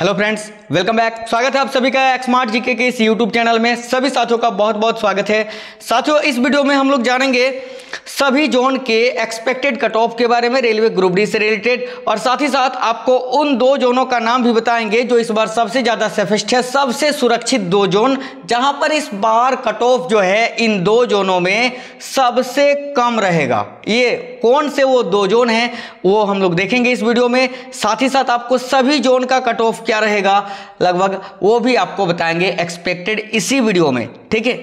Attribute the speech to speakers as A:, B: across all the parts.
A: Hello friends, welcome back. स्वागत है आप सभी का स्मार्ट जीके के इस यूट्यूब चैनल में। सभी साथियों का बहुत बहुत स्वागत है। साथियों, इस वीडियो में हम लोग जानेंगे सभी जोन के एक्सपेक्टेड कट ऑफ के बारे में, रेलवे ग्रुप डी से रिलेटेड, और साथ ही साथ आपको उन दो जोनों का नाम भी बताएंगे जो इस बार सबसे ज्यादा सेफेस्ट है, सबसे सुरक्षित दो जोन, जहां पर इस बार कट ऑफ जो है इन दो जोनों में सबसे कम रहेगा। ये कौन से वो दो जोन हैं वो हम लोग देखेंगे इस वीडियो में। साथ ही साथ आपको सभी जोन का कट ऑफ क्या रहेगा लगभग वो भी आपको बताएंगे एक्सपेक्टेड इसी वीडियो में। ठीक है,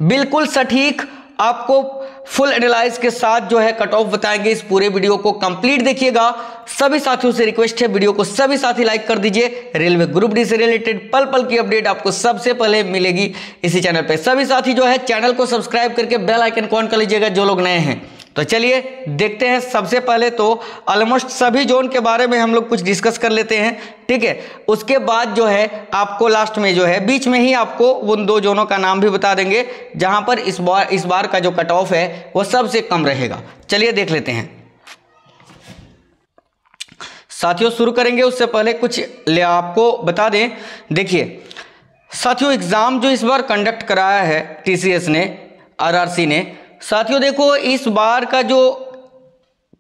A: बिल्कुल सटीक आपको फुल एनालाइज के साथ जो है कट ऑफ बताएंगे। इस पूरे वीडियो को कंप्लीट देखिएगा। सभी साथियों से रिक्वेस्ट है, वीडियो को सभी साथी लाइक कर दीजिए। रेलवे ग्रुप डी से रिलेटेड पल पल की अपडेट आपको सबसे पहले मिलेगी इसी चैनल पे। सभी साथी जो है चैनल को सब्सक्राइब करके बेल आइकन ऑन कर लीजिएगा जो लोग नए हैं। तो चलिए देखते हैं। सबसे पहले तो ऑलमोस्ट सभी जोन के बारे में हम लोग कुछ डिस्कस कर लेते हैं। ठीक है, उसके बाद जो है आपको लास्ट में जो है बीच में ही आपको उन दो जोनों का नाम भी बता देंगे जहां पर इस बार का जो कट ऑफ है वो सबसे कम रहेगा। चलिए देख लेते हैं साथियों। शुरू करेंगे उससे पहले कुछ आपको बता दें। देखिए साथियों, एग्जाम जो इस बार कंडक्ट कराया है टीसीएस ने, आरआरसी ने, साथियों देखो इस बार का जो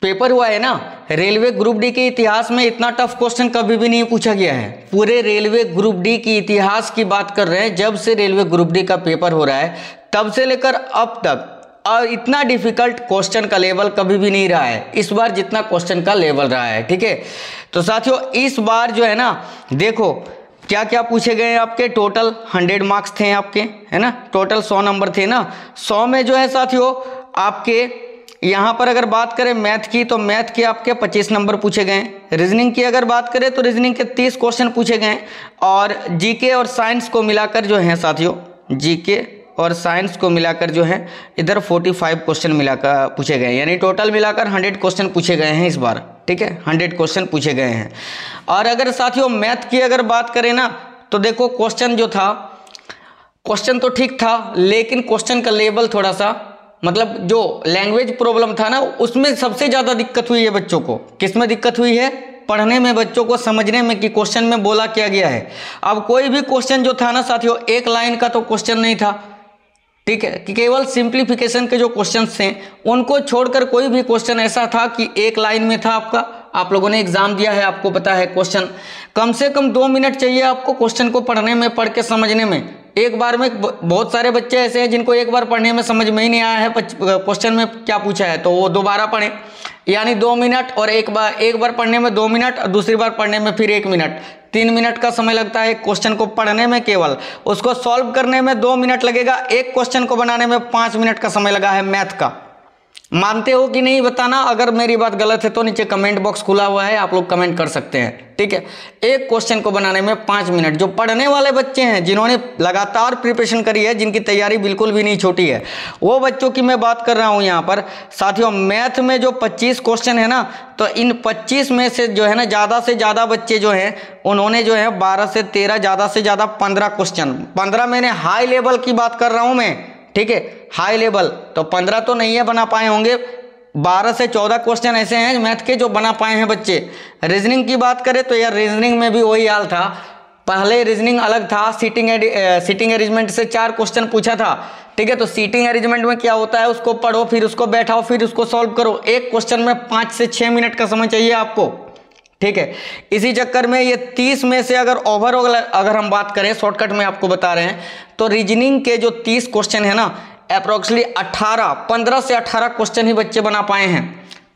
A: पेपर हुआ है ना, रेलवे ग्रुप डी के इतिहास में इतना टफ क्वेश्चन कभी भी नहीं पूछा गया है। पूरे रेलवे ग्रुप डी की इतिहास की बात कर रहे हैं, जब से रेलवे ग्रुप डी का पेपर हो रहा है तब से लेकर अब तक, और इतना डिफिकल्ट क्वेश्चन का लेवल कभी भी नहीं रहा है इस बार जितना क्वेश्चन का लेवल रहा है। ठीक है, तो साथियों इस बार जो है ना, देखो क्या क्या पूछे गए हैं आपके। टोटल 100 मार्क्स थे आपके, है ना, टोटल 100 नंबर थे ना। 100 में जो है साथियों आपके यहाँ पर अगर बात करें मैथ की, तो मैथ के आपके 25 नंबर पूछे गए हैं। रीजनिंग की अगर बात करें तो रीजनिंग के 30 क्वेश्चन पूछे गए हैं। और जीके और साइंस को मिलाकर जो है साथियों, जीके और साइंस को मिलाकर जो है इधर 45 क्वेश्चन मिलाकर पूछे गए हैं, यानी टोटल मिलाकर 100 क्वेश्चन पूछे गए हैं इस बार। ठीक है, 100 क्वेश्चन पूछे गए हैं। और अगर साथियों मैथ की अगर बात करें ना, तो देखो क्वेश्चन जो था, क्वेश्चन तो ठीक था, लेकिन क्वेश्चन का लेवल थोड़ा सा, मतलब जो लैंग्वेज प्रॉब्लम था ना, उसमें सबसे ज़्यादा दिक्कत हुई है बच्चों को। किस में दिक्कत हुई है? पढ़ने में, बच्चों को समझने में कि क्वेश्चन में बोला क्या गया है। अब कोई भी क्वेश्चन जो था ना साथियों, एक लाइन का तो क्वेश्चन नहीं था। ठीक है, कि केवल सिंप्लीफिकेशन के जो क्वेश्चंस थे उनको छोड़कर कोई भी क्वेश्चन ऐसा था कि एक लाइन में था आपका। आप लोगों ने एग्जाम दिया है, आपको पता है क्वेश्चन कम से कम 2 मिनट चाहिए आपको क्वेश्चन को पढ़ने में, पढ़ के समझने में। एक बार में बहुत सारे बच्चे ऐसे हैं जिनको एक बार पढ़ने में समझ में ही नहीं आया है क्वेश्चन में क्या पूछा है, तो वो दोबारा पढ़ें, यानी 2 मिनट, और एक बार पढ़ने में 2 मिनट और दूसरी बार पढ़ने में फिर 1 मिनट, 3 मिनट का समय लगता है क्वेश्चन को पढ़ने में केवल। उसको सॉल्व करने में 2 मिनट लगेगा। एक क्वेश्चन को बनाने में 5 मिनट का समय लगा है मैथ का। मानते हो कि नहीं बताना। अगर मेरी बात गलत है तो नीचे कमेंट बॉक्स खुला हुआ है, आप लोग कमेंट कर सकते हैं। ठीक है, एक क्वेश्चन को बनाने में 5 मिनट। जो पढ़ने वाले बच्चे हैं, जिन्होंने लगातार प्रिपरेशन करी है, जिनकी तैयारी बिल्कुल भी नहीं छोटी है, वो बच्चों की मैं बात कर रहा हूं यहाँ पर। साथियों मैथ में जो 25 क्वेश्चन है ना, तो इन 25 में से जो है ना ज़्यादा से ज़्यादा बच्चे जो हैं उन्होंने जो है 12 से 13, ज़्यादा से ज़्यादा 15 क्वेश्चन, 15 मैंने हाई लेवल की बात कर रहा हूँ मैं। ठीक है, हाई लेवल तो 15 तो नहीं है बना पाए होंगे, 12 से 14 क्वेश्चन ऐसे हैं मैथ के जो बना पाए हैं बच्चे। रीजनिंग की बात करें तो यार रीजनिंग में भी वही हाल था। पहले रीजनिंग अलग था, सीटिंग अरेंजमेंट से 4 क्वेश्चन पूछा था। ठीक है, तो सीटिंग अरेंजमेंट में क्या होता है, उसको पढ़ो, फिर उसको बैठाओ, फिर उसको सॉल्व करो। एक क्वेश्चन में 5 से 6 मिनट का समय चाहिए आपको। ठीक है, इसी चक्कर में ये 30 में से अगर ओवरऑल अगर हम बात करें, शॉर्टकट में आपको बता रहे हैं, तो रीजनिंग के जो 30 क्वेश्चन है ना, अप्रोक्सीमेटली 15 से 18 क्वेश्चन ही बच्चे बना पाए हैं।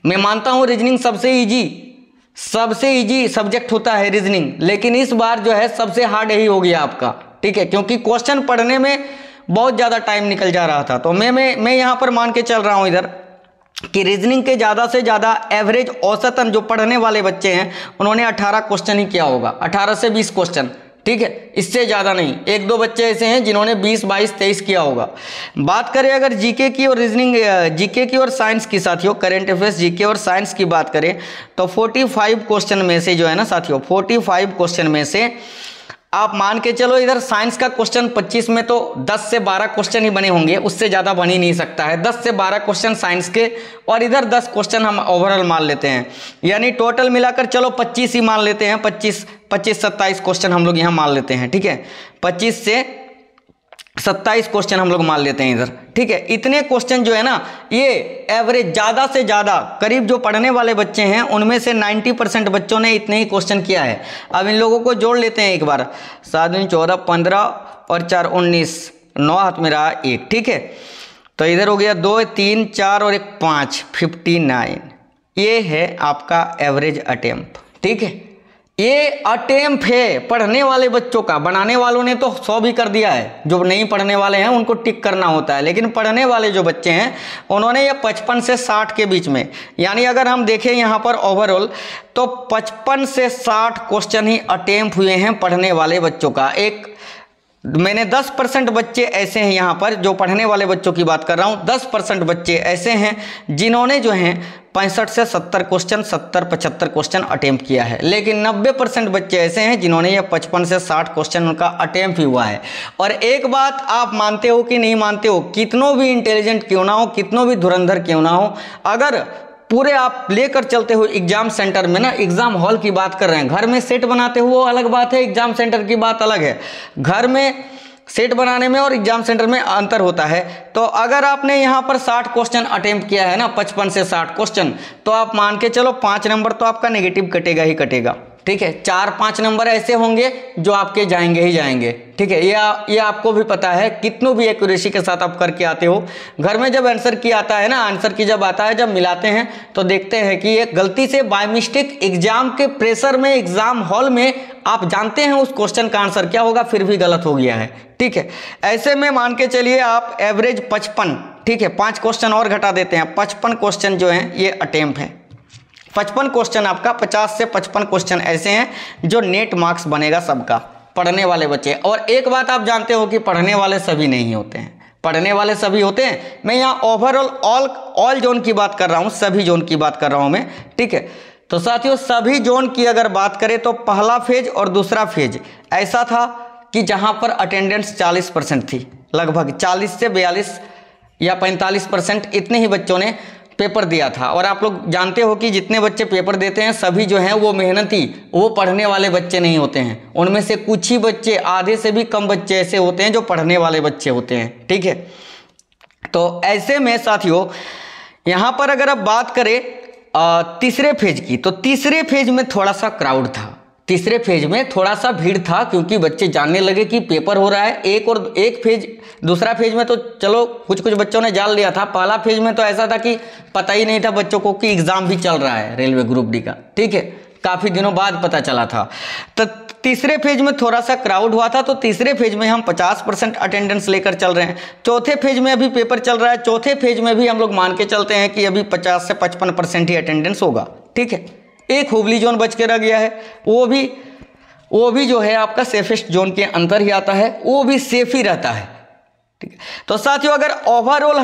A: मैं मानता हूं रीजनिंग सबसे इजी सब्जेक्ट होता है रीजनिंग, लेकिन इस बार जो है सबसे हार्ड यही हो गया आपका। ठीक है, क्योंकि क्वेश्चन पढ़ने में बहुत ज़्यादा टाइम निकल जा रहा था। तो मैं यहाँ पर मान के चल रहा हूँ इधर कि रीजनिंग के ज़्यादा से ज़्यादा एवरेज औसतन जो पढ़ने वाले बच्चे हैं उन्होंने 18 क्वेश्चन ही किया होगा, 18 से 20 क्वेश्चन। ठीक है, इससे ज़्यादा नहीं। 1-2 बच्चे ऐसे हैं जिन्होंने 20, 22, 23 किया होगा। बात करें अगर जीके की और रीजनिंग, जीके की और साइंस की साथियों, करेंट अफेयर्स जीके और साइंस की बात करें तो 45 क्वेश्चन में से जो है ना साथियों, 45 क्वेश्चन में से आप मान के चलो इधर साइंस का क्वेश्चन 25 में तो 10 से 12 क्वेश्चन ही बने होंगे, उससे ज़्यादा बन ही नहीं सकता है। 10 से 12 क्वेश्चन साइंस के और इधर 10 क्वेश्चन हम ओवरऑल मान लेते हैं, यानी टोटल मिलाकर चलो 25 ही मान लेते हैं। 27 क्वेश्चन हम लोग यहाँ मान लेते हैं, ठीक है। 25 से 27 क्वेश्चन हम लोग मान लेते हैं इधर, ठीक है। इतने क्वेश्चन जो है ना, ये एवरेज ज़्यादा से ज़्यादा करीब जो पढ़ने वाले बच्चे हैं उनमें से 90% बच्चों ने इतने ही क्वेश्चन किया है। अब इन लोगों को जोड़ लेते हैं एक बार। 7 दूनी 14, 15 और 4 19, 9 हाथ में रहा 1, ठीक है। तो इधर हो गया 2, 3, 4 और 1 5, 59। ये है आपका एवरेज अटेम्प्ट, ठीक है। ये अटेम्प्ट है पढ़ने वाले बच्चों का। बनाने वालों ने तो 100 भी कर दिया है, जो नहीं पढ़ने वाले हैं उनको टिक करना होता है, लेकिन पढ़ने वाले जो बच्चे हैं उन्होंने ये 55 से 60 के बीच में, यानी अगर हम देखें यहाँ पर ओवरऑल तो 55 से 60 क्वेश्चन ही अटेम्प्ट हुए हैं पढ़ने वाले बच्चों का। एक मैंने 10% बच्चे ऐसे हैं यहाँ पर, जो पढ़ने वाले बच्चों की बात कर रहा हूँ, 10% बच्चे ऐसे हैं जिन्होंने जो हैं 65 से 70 क्वेश्चन, 70-75 क्वेश्चन अटेम्प्ट किया है। लेकिन 90% बच्चे ऐसे हैं जिन्होंने ये 55 से 60 क्वेश्चन उनका अटेम्प्ट ही हुआ है। और एक बात आप मानते हो कि नहीं मानते हो, कितनों भी इंटेलिजेंट क्यों ना हो, कितनों भी धुरंधर क्यों ना हो, अगर पूरे आप लेकर चलते हो एग्जाम सेंटर में ना, एग्जाम हॉल की बात कर रहे हैं, घर में सेट बनाते हो वो अलग बात है, एग्जाम सेंटर की बात अलग है। घर में सेट बनाने में और एग्जाम सेंटर में अंतर होता है। तो अगर आपने यहाँ पर 60 क्वेश्चन अटेम्प्ट किया है ना, 55 से 60 क्वेश्चन, तो आप मान के चलो 5 नंबर तो आपका नेगेटिव कटेगा ही कटेगा, ठीक है। 4-5 नंबर ऐसे होंगे जो आपके जाएंगे ही जाएंगे, ठीक है। ये आपको भी पता है, कितनों भी एक्यूरेसी के साथ आप करके आते हो। घर में जब आंसर की आता है ना, आंसर की जब आता है, जब मिलाते हैं तो देखते हैं कि ये गलती से बाय मिस्टेक एग्जाम के प्रेशर में, एग्जाम हॉल में आप जानते हैं उस क्वेश्चन का आंसर क्या होगा, फिर भी गलत हो गया है, ठीक है। ऐसे में मान के चलिए आप एवरेज 55, ठीक है, 5 क्वेश्चन और घटा देते हैं, 55 क्वेश्चन जो हैं ये अटेम्प्ट है। 55 क्वेश्चन आपका, 50 से 55 क्वेश्चन ऐसे हैं जो नेट मार्क्स बनेगा सबका, पढ़ने वाले बच्चे। और एक बात आप जानते हो कि पढ़ने वाले सभी नहीं होते हैं, पढ़ने वाले सभी होते हैं। मैं यहाँ ओवरऑल ऑल जोन की बात कर रहा हूँ, सभी जोन की बात कर रहा हूँ मैं, ठीक है। तो साथियों, सभी जोन की अगर बात करें तो पहला फेज और दूसरा फेज ऐसा था कि जहाँ पर अटेंडेंस 40% थी, लगभग 40 से 42 या 45% इतने ही बच्चों ने पेपर दिया था। और आप लोग जानते हो कि जितने बच्चे पेपर देते हैं सभी जो हैं वो मेहनती, वो पढ़ने वाले बच्चे नहीं होते हैं। उनमें से कुछ ही बच्चे, आधे से भी कम बच्चे ऐसे होते हैं जो पढ़ने वाले बच्चे होते हैं, ठीक है। तो ऐसे में साथियों, यहाँ पर अगर आप बात करें तीसरे फेज की, तो तीसरे फेज में थोड़ा सा क्राउड था, तीसरे फेज में थोड़ा सा भीड़ था, क्योंकि बच्चे जानने लगे कि पेपर हो रहा है। एक फेज, दूसरा फेज में तो चलो कुछ बच्चों ने जान लिया था, पहला फेज में तो ऐसा था कि पता ही नहीं था बच्चों को कि एग्जाम भी चल रहा है रेलवे ग्रुप डी का, ठीक है, काफ़ी दिनों बाद पता चला था। तो तीसरे फेज में थोड़ा सा क्राउड हुआ था, तो तीसरे फेज में हम 50% अटेंडेंस लेकर चल रहे हैं। चौथे फेज में अभी पेपर चल रहा है, चौथे फेज में भी हम लोग मान के चलते हैं कि अभी 50 से 55% ही अटेंडेंस होगा, ठीक है। एक हुबली जोन बच के रह गया है, वो भी जो है आपका सेफेस्ट जोन के अंदर ही आता है, वो भी सेफ ही रहता है, ठीक है। तो साथियों, अगर ओवरऑल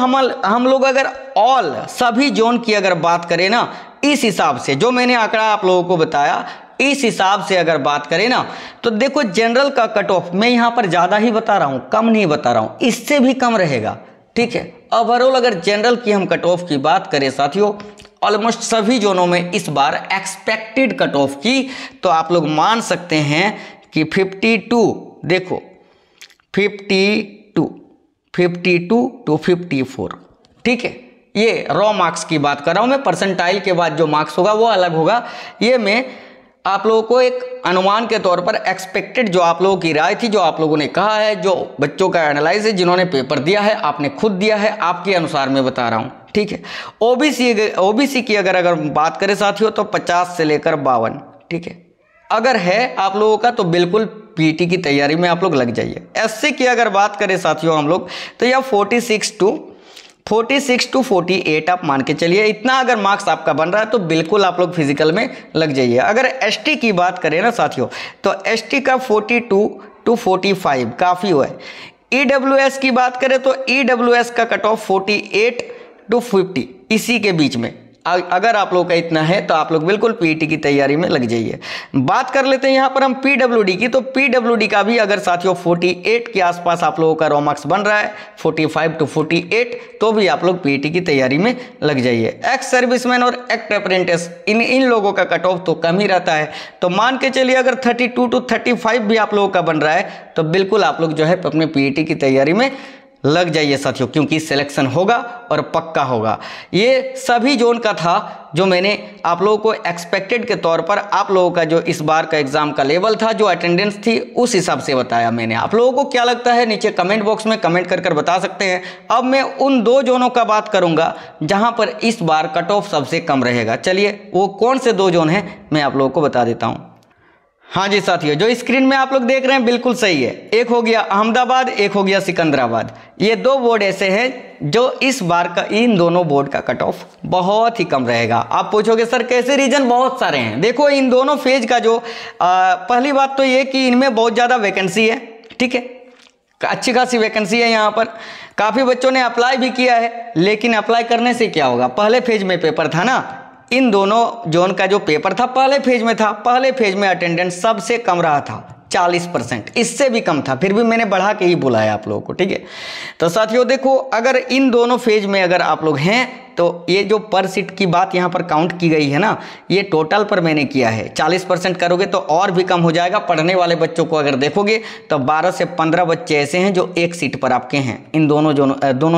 A: हम लोग अगर ऑल सभी जोन की अगर बात करें ना, इस हिसाब से जो मैंने आंकड़ा आप लोगों को बताया, इस हिसाब से अगर बात करें ना, तो देखो जनरल का कट ऑफ मैं यहाँ पर ज़्यादा ही बता रहा हूँ, कम नहीं बता रहा हूँ, इससे भी कम रहेगा, ठीक है। ओवरऑल अगर जनरल की हम कट ऑफ की बात करें साथियों, ऑलमोस्ट सभी जोनों में इस बार एक्सपेक्टेड कट ऑफ की, तो आप लोग मान सकते हैं कि 52, देखो 52 टू 54, ठीक है। ये रॉ मार्क्स की बात कर रहा हूँ मैं, परसेंटाइल के बाद जो मार्क्स होगा वो अलग होगा। ये मैं आप लोगों को एक अनुमान के तौर पर एक्सपेक्टेड, जो आप लोगों की राय थी, जो आप लोगों ने कहा है, जो बच्चों का एनालाइज है, जिन्होंने पेपर दिया है, आपने खुद दिया है, आपके अनुसार मैं बता रहा हूँ, ठीक है। ओबीसी की अगर बात करें साथियों, तो 50 से लेकर 52, ठीक है। अगर है आप लोगों का तो बिल्कुल पीटी की तैयारी में आप लोग लग जाइए। एससी की अगर बात करें साथियों हम लोग, तो यह 46 टू 48 आप मान के चलिए, इतना अगर मार्क्स आपका बन रहा है तो बिल्कुल आप लोग फिजिकल में लग जाइए। अगर एसटी की बात करें ना साथियों, तो एसटी का 42 टू 45 काफ़ी हुआ है। ईडब्ल्यूएस की बात करें तो ईडब्ल्यूएस का कट ऑफ 48 टू 50 इसी के बीच में, अगर आप लोग का इतना है तो आप लोग बिल्कुल पीईटी की तैयारी में लग जाइए। बात कर लेते हैं यहाँ पर हम पीडब्ल्यूडी की। तो पीडब्ल्यूडी का भी अगर साथियों 48 के आसपास आप लोगों का रॉ मार्क्स बन रहा है, 45 to 48, तो भी आप लोग पीईटी की तैयारी में लग जाइए। एक्स सर्विसमैन और एक्ट अप्रेंटिस इन लोगों का कट ऑफ तो कम ही रहता है, तो मान के चलिए अगर 32 to 35 भी आप लोगों का बन रहा है तो बिल्कुल आप लोग जो है अपने पीईटी की तैयारी में लग जाइए साथियों, क्योंकि सिलेक्शन होगा और पक्का होगा। ये सभी जोन का था जो मैंने आप लोगों को एक्सपेक्टेड के तौर पर आप लोगों का जो इस बार का एग्जाम का लेवल था, जो अटेंडेंस थी, उस हिसाब से बताया मैंने। आप लोगों को क्या लगता है नीचे कमेंट बॉक्स में कमेंट कर बता सकते हैं। अब मैं उन 2 जोनों का बात करूंगा जहां पर इस बार कट ऑफ सबसे कम रहेगा। चलिए वो कौन से 2 जोन हैं मैं आप लोगों को बता देता हूं। हाँ जी साथियों, जो स्क्रीन में आप लोग देख रहे हैं बिल्कुल सही है। एक हो गया अहमदाबाद, एक हो गया सिकंदराबाद। ये 2 बोर्ड ऐसे हैं जो इस बार का इन दोनों बोर्ड का कट ऑफ बहुत ही कम रहेगा। आप पूछोगे सर कैसे, रीजन बहुत सारे हैं। देखो इन दोनों फेज का जो पहली बात तो ये कि इनमें बहुत ज़्यादा वैकेंसी है, ठीक है, अच्छी खासी वैकेंसी है। यहाँ पर काफ़ी बच्चों ने अप्लाई भी किया है, लेकिन अप्लाई करने से क्या होगा, पहले फेज में पेपर था ना, इन दोनों जोन का जो पेपर था पहले फेज में था, पहले फेज में अटेंडेंस सबसे कम रहा था 40%, इससे भी कम था, फिर भी मैंने बढ़ा के ही बुलाया आप लोगों को, ठीक है। तो साथियों देखो, अगर इन दोनों फेज में अगर आप लोग हैं तो ये जो पर सीट की बात यहाँ पर काउंट की गई है ना, ये टोटल पर मैंने किया है। 40% करोगे तो और भी कम हो जाएगा। पढ़ने वाले बच्चों को अगर देखोगे तो 12 से 15 बच्चे ऐसे हैं जो एक सीट पर आपके हैं। इन दोनों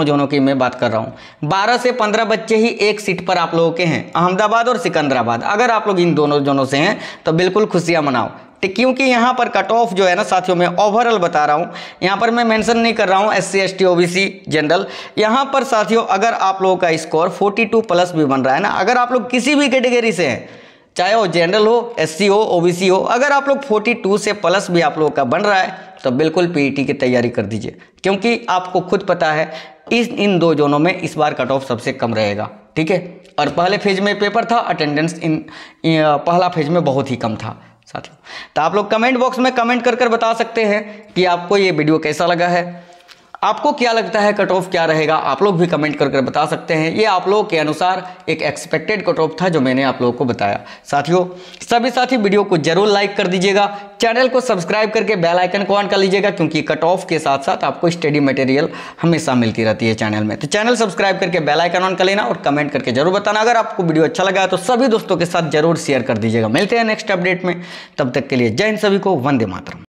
A: जोनों की मैं बात कर रहा हूँ। 12 से 15 बच्चे ही एक सीट पर आप लोगों के हैं, अहमदाबाद और सिकंदराबाद। अगर आप लोग इन दोनों जोनों से हैं तो बिल्कुल खुशियाँ मनाओ, क्योंकि यहाँ पर कट ऑफ जो है ना साथियों, मैं ओवरऑल बता रहा हूँ, यहाँ पर मैं मेंशन नहीं कर रहा हूँ SC ST OBC जनरल। यहाँ पर साथियों अगर आप लोगों का स्कोर 42 प्लस भी बन रहा है ना, अगर आप लोग किसी भी कैटेगरी से हैं, चाहे वो जनरल हो, SC हो, OBC हो, अगर आप लोग 42 से प्लस भी आप लोगों का बन रहा है तो बिल्कुल पीईटी की तैयारी कर दीजिए, क्योंकि आपको खुद पता है इन 2 जोनों में इस बार कट ऑफ सबसे कम रहेगा, ठीक है। और पहले फेज में पेपर था, अटेंडेंस पहला फेज में बहुत ही कम था साथियों। तो आप लोग कमेंट बॉक्स में कमेंट कर बता सकते हैं कि आपको ये वीडियो कैसा लगा है, आपको क्या लगता है कट ऑफ क्या रहेगा, आप लोग भी कमेंट कर बता सकते हैं। ये आप लोगों के अनुसार एक एक्सपेक्टेड कट ऑफ था जो मैंने आप लोगों को बताया। साथियों सभी साथी वीडियो को जरूर लाइक कर दीजिएगा, चैनल को सब्सक्राइब करके बेल आइकन को ऑन कर लीजिएगा, क्योंकि कट ऑफ के साथ साथ आपको स्टडी मटेरियल हमेशा मिलती रहती है चैनल में। तो चैनल सब्सक्राइब करके बेल आइकन ऑन कर लेना और कमेंट करके जरूर बताना। अगर आपको वीडियो अच्छा लगा तो सभी दोस्तों के साथ जरूर शेयर कर दीजिएगा। मिलते हैं नेक्स्ट अपडेट में, तब तक के लिए जय हिंद, सभी को वंदे मातरम।